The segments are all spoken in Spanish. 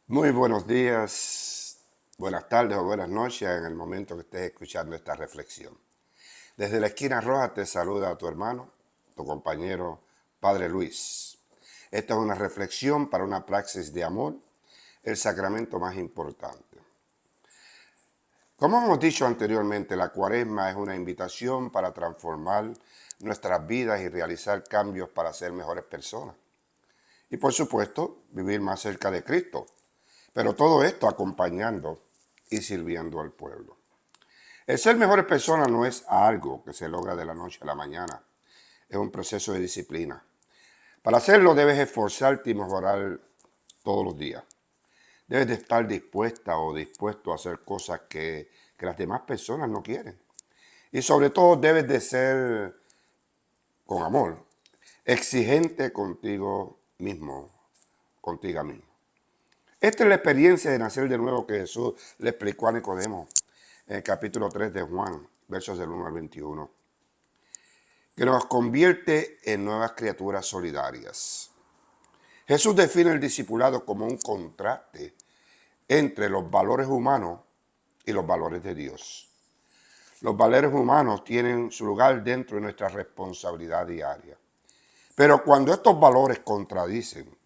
Muy buenos días, buenas tardes o buenas noches en el momento que estés escuchando esta reflexión. Desde la esquina roja te saluda a tu hermano, tu compañero, Padre Luis. Esta es una reflexión para una praxis de amor, el sacramento más importante. Como hemos dicho anteriormente, la Cuaresma es una invitación para transformar nuestras vidas y realizar cambios para ser mejores personas. Y por supuesto, vivir más cerca de Cristo. Pero todo esto acompañando y sirviendo al pueblo. El ser mejores personas no es algo que se logra de la noche a la mañana. Es un proceso de disciplina. Para hacerlo debes esforzarte y mejorar todos los días. Debes de estar dispuesta o dispuesto a hacer cosas que las demás personas no quieren. Y sobre todo debes de ser, con amor, exigente contigo mismo, contigo mismo. Esta es la experiencia de nacer de nuevo que Jesús le explicó a Nicodemo en el capítulo 3 de Juan, versos del 1 al 21, que nos convierte en nuevas criaturas solidarias. Jesús define el discipulado como un contraste entre los valores humanos y los valores de Dios. Los valores humanos tienen su lugar dentro de nuestra responsabilidad diaria. Pero cuando estos valores contradicen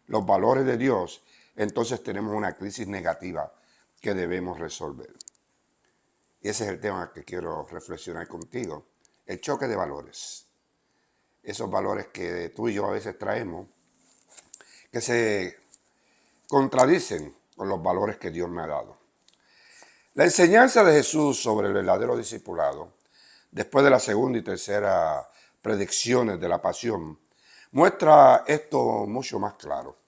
los valores de Dios, entonces tenemos una crisis negativa que debemos resolver. Y ese es el tema que quiero reflexionar contigo. El choque de valores. Esos valores que tú y yo a veces traemos, que se contradicen con los valores que Dios me ha dado. La enseñanza de Jesús sobre el verdadero discipulado, después de la segunda y tercera predicciones de la pasión, muestra esto mucho más claro.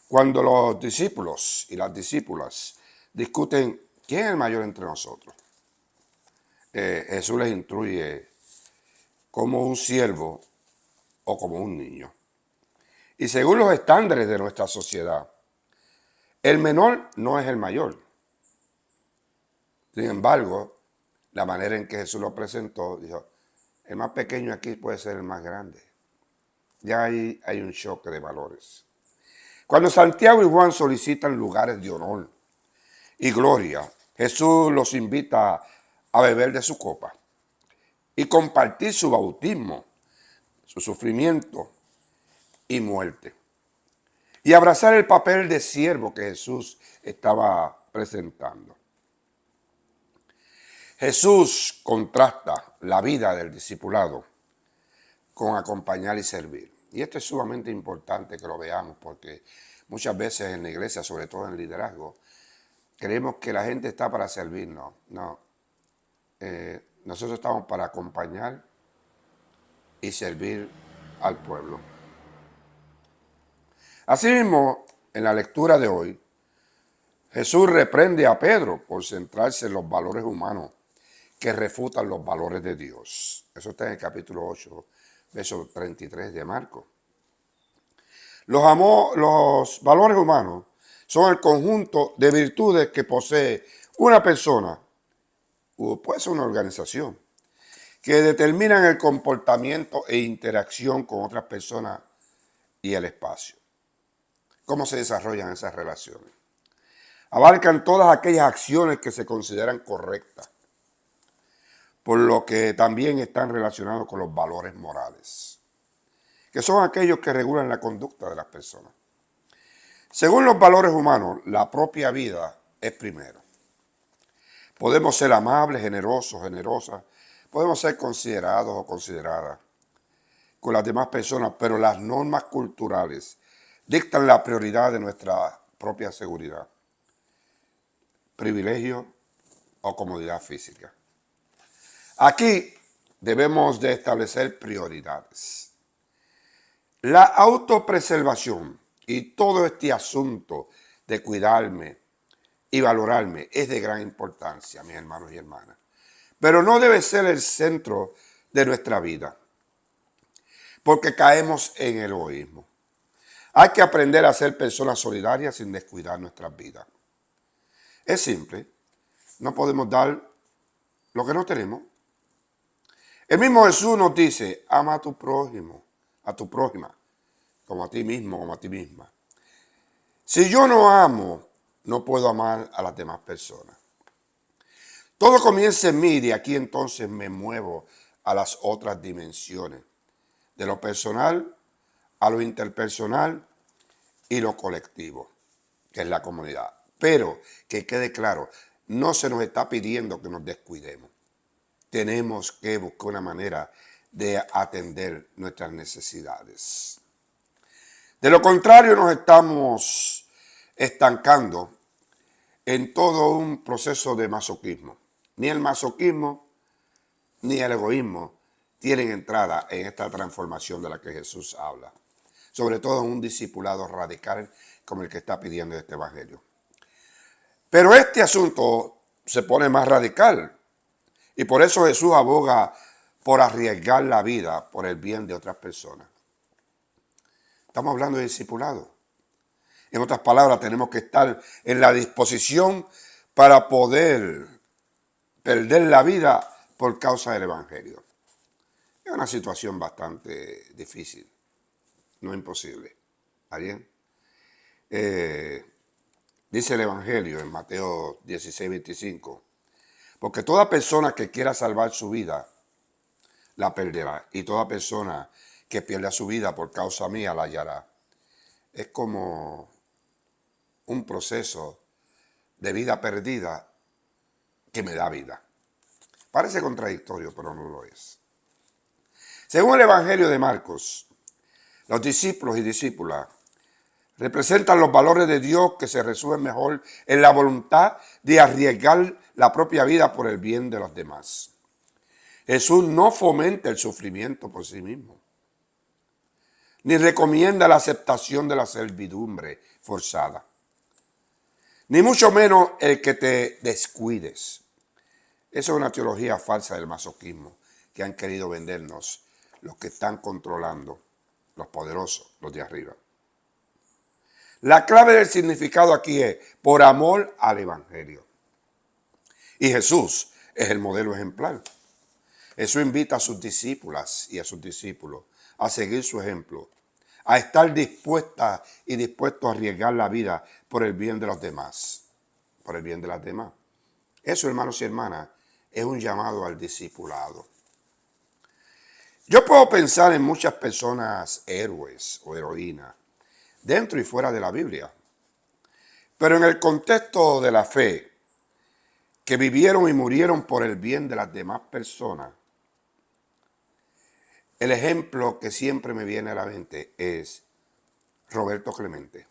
Cuando los discípulos y las discípulas discuten quién es el mayor entre nosotros, Jesús les instruye como un siervo o como un niño. Y según los estándares de nuestra sociedad, el menor no es el mayor. Sin embargo, la manera en que Jesús lo presentó, dijo, el más pequeño aquí puede ser el más grande. Ya ahí hay un choque de valores. Cuando Santiago y Juan solicitan lugares de honor y gloria, Jesús los invita a beber de su copa y compartir su bautismo, su sufrimiento y muerte. Y abrazar el papel de siervo que Jesús estaba presentando. Jesús contrasta la vida del discipulado con acompañar y servir. Y esto es sumamente importante que lo veamos porque muchas veces en la iglesia, sobre todo en el liderazgo, creemos que la gente está para servirnos. No, nosotros estamos para acompañar y servir al pueblo. Asimismo, en la lectura de hoy, Jesús reprende a Pedro por centrarse en los valores humanos que refutan los valores de Dios. Eso está en el capítulo 8, verso 33 de Marcos. Los valores humanos son el conjunto de virtudes que posee una persona o puede ser una organización que determinan el comportamiento e interacción con otras personas y el espacio. ¿Cómo se desarrollan esas relaciones? Abarcan todas aquellas acciones que se consideran correctas, por lo que también están relacionados con los valores morales, que son aquellos que regulan la conducta de las personas. Según los valores humanos, la propia vida es primero. Podemos ser amables, generosos, generosas, podemos ser considerados o consideradas con las demás personas, pero las normas culturales dictan la prioridad de nuestra propia seguridad, privilegio o comodidad física. Aquí debemos de establecer prioridades. La autopreservación y todo este asunto de cuidarme y valorarme es de gran importancia, mis hermanos y hermanas. Pero no debe ser el centro de nuestra vida, porque caemos en el egoísmo. Hay que aprender a ser personas solidarias sin descuidar nuestras vidas. Es simple, no podemos dar lo que no tenemos. El mismo Jesús nos dice, ama a tu prójimo, a tu prójima, como a ti mismo, como a ti misma. Si yo no amo, no puedo amar a las demás personas. Todo comienza en mí y de aquí entonces me muevo a las otras dimensiones, de lo personal a lo interpersonal y lo colectivo, que es la comunidad. Pero que quede claro, no se nos está pidiendo que nos descuidemos. Tenemos que buscar una manera de atender nuestras necesidades. De lo contrario, nos estamos estancando en todo un proceso de masoquismo. Ni el masoquismo ni el egoísmo tienen entrada en esta transformación de la que Jesús habla. Sobre todo en un discipulado radical como el que está pidiendo este evangelio. Pero este asunto se pone más radical y por eso Jesús aboga por arriesgar la vida por el bien de otras personas. Estamos hablando de discipulado. En otras palabras, tenemos que estar en la disposición para poder perder la vida por causa del evangelio. Es una situación bastante difícil, no imposible. ¿Está bien? Dice el evangelio en Mateo 16, 25, porque toda persona que quiera salvar su vida, la perderá. Y toda persona que pierda su vida por causa mía, la hallará. Es como un proceso de vida perdida que me da vida. Parece contradictorio, pero no lo es. Según el Evangelio de Marcos, los discípulos y discípulas representan los valores de Dios que se resuelven mejor en la voluntad de arriesgar la propia vida por el bien de los demás. Jesús no fomenta el sufrimiento por sí mismo, ni recomienda la aceptación de la servidumbre forzada, ni mucho menos el que te descuides. Esa es una teología falsa del masoquismo que han querido vendernos los que están controlando, los poderosos, los de arriba. La clave del significado aquí es por amor al evangelio. Y Jesús es el modelo ejemplar. Jesús invita a sus discípulas y a sus discípulos a seguir su ejemplo, a estar dispuestas y dispuestos a arriesgar la vida por el bien de los demás, por el bien de las demás. Eso, hermanos y hermanas, es un llamado al discipulado. Yo puedo pensar en muchas personas héroes o heroínas, dentro y fuera de la Biblia, pero en el contexto de la fe, que vivieron y murieron por el bien de las demás personas, el ejemplo que siempre me viene a la mente es Roberto Clemente.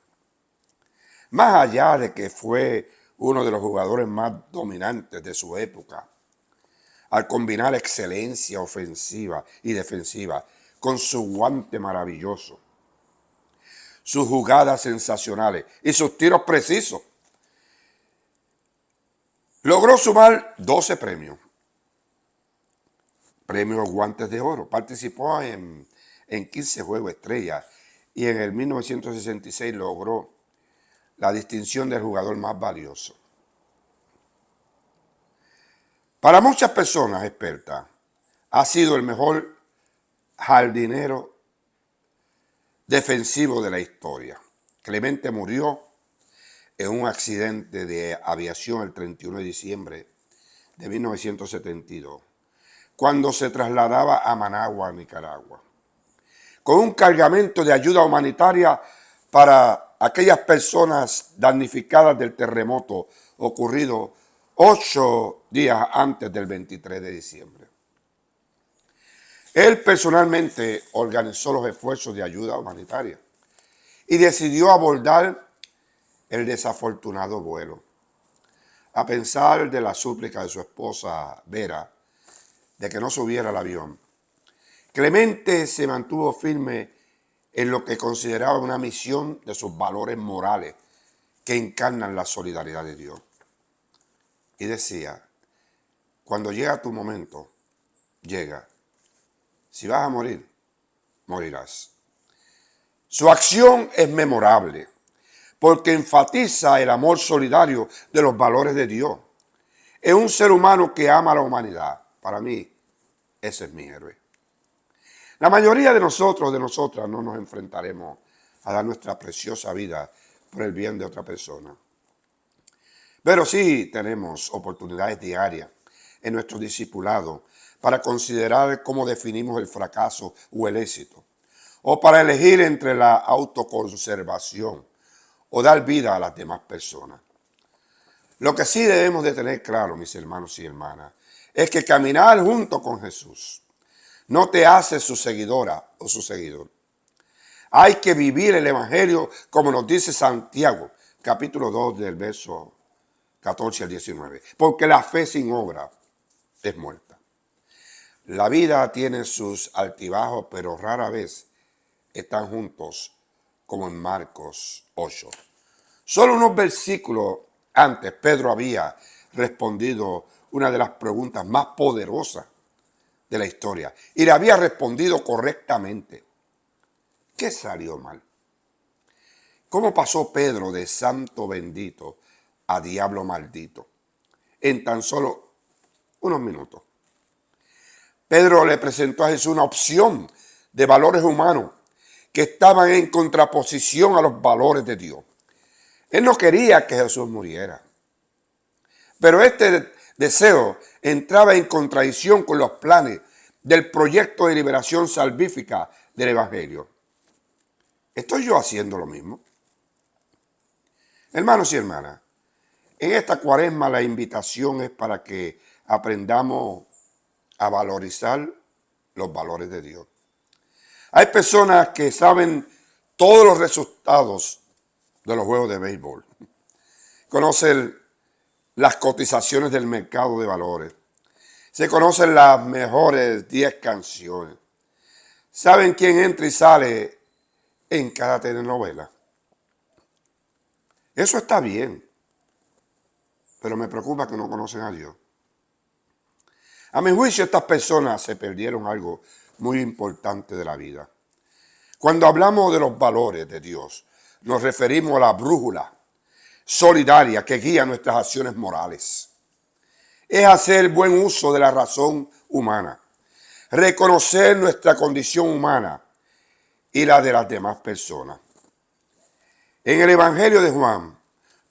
Más allá de que fue uno de los jugadores más dominantes de su época, al combinar excelencia ofensiva y defensiva con su guante maravilloso, sus jugadas sensacionales y sus tiros precisos, logró sumar 12 premios. Premios Guantes de Oro. Participó en 15 Juegos Estrellas y en el 1966 logró la distinción del jugador más valioso. Para muchas personas expertas, ha sido el mejor jardinero defensivo de la historia. Clemente murió en un accidente de aviación el 31 de diciembre de 1972, cuando se trasladaba a Managua, Nicaragua, con un cargamento de ayuda humanitaria para aquellas personas damnificadas del terremoto ocurrido 8 días antes del 23 de diciembre. Él personalmente organizó los esfuerzos de ayuda humanitaria y decidió abordar el desafortunado vuelo. A pesar de la súplica de su esposa Vera de que no subiera al avión, Clemente se mantuvo firme en lo que consideraba una misión de sus valores morales que encarnan la solidaridad de Dios. Y decía, cuando llega tu momento, llega. Si vas a morir, morirás. Su acción es memorable porque enfatiza el amor solidario de los valores de Dios. Es un ser humano que ama a la humanidad. Para mí, ese es mi héroe. La mayoría de nosotros, de nosotras, no nos enfrentaremos a dar nuestra preciosa vida por el bien de otra persona. Pero sí tenemos oportunidades diarias en nuestro discipulado para considerar cómo definimos el fracaso o el éxito, o para elegir entre la autoconservación o dar vida a las demás personas. Lo que sí debemos de tener claro, mis hermanos y hermanas, es que caminar junto con Jesús no te hace su seguidora o su seguidor. Hay que vivir el Evangelio como nos dice Santiago, capítulo 2 del verso 14 al 19. Porque la fe sin obra es muerta. La vida tiene sus altibajos, pero rara vez están juntos como en Marcos 8. Solo unos versículos antes, Pedro había respondido una de las preguntas más poderosas de la historia y le había respondido correctamente. ¿Qué salió mal? ¿Cómo pasó Pedro de santo bendito a diablo maldito en tan solo unos minutos? Pedro le presentó a Jesús una opción de valores humanos que estaban en contraposición a los valores de Dios. Él no quería que Jesús muriera, pero este deseo entraba en contradicción con los planes del proyecto de liberación salvífica del Evangelio. ¿Estoy yo haciendo lo mismo? Hermanos y hermanas, en esta cuaresma la invitación es para que aprendamos a valorizar los valores de Dios. Hay personas que saben todos los resultados de los juegos de béisbol. Conocen las cotizaciones del mercado de valores. Se conocen las mejores 10 canciones. Saben quién entra y sale en cada telenovela. Eso está bien, pero me preocupa que no conocen a Dios. A mi juicio, estas personas se perdieron algo muy importante de la vida. Cuando hablamos de los valores de Dios, nos referimos a la brújula solidaria que guía nuestras acciones morales. Es hacer buen uso de la razón humana, reconocer nuestra condición humana y la de las demás personas. En el Evangelio de Juan,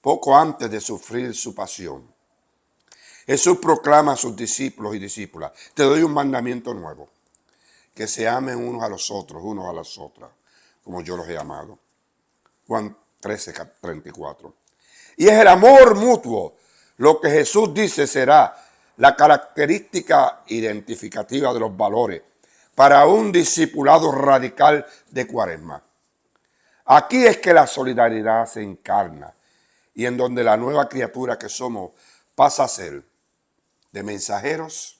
poco antes de sufrir su pasión, Jesús proclama a sus discípulos y discípulas: te doy un mandamiento nuevo, que se amen unos a los otros, unos a las otras, como yo los he amado. Juan 13:34. Y es el amor mutuo lo que Jesús dice será la característica identificativa de los valores para un discipulado radical de Cuaresma. Aquí es que la solidaridad se encarna y en donde la nueva criatura que somos pasa a ser de mensajeros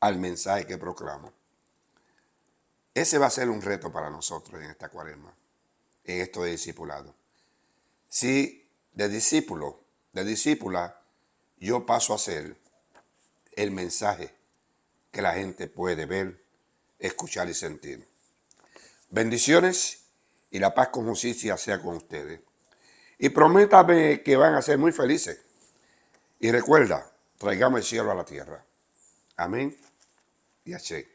al mensaje que proclamo. Ese va a ser un reto para nosotros en esta Cuaresma, en esto de discipulado. Si de discípulo, de discípula, yo paso a ser el mensaje que la gente puede ver, escuchar y sentir. Bendiciones y la paz con justicia sea con ustedes. Y prométame que van a ser muy felices. Y recuerda, traigamos el cielo a la tierra. Amén y así.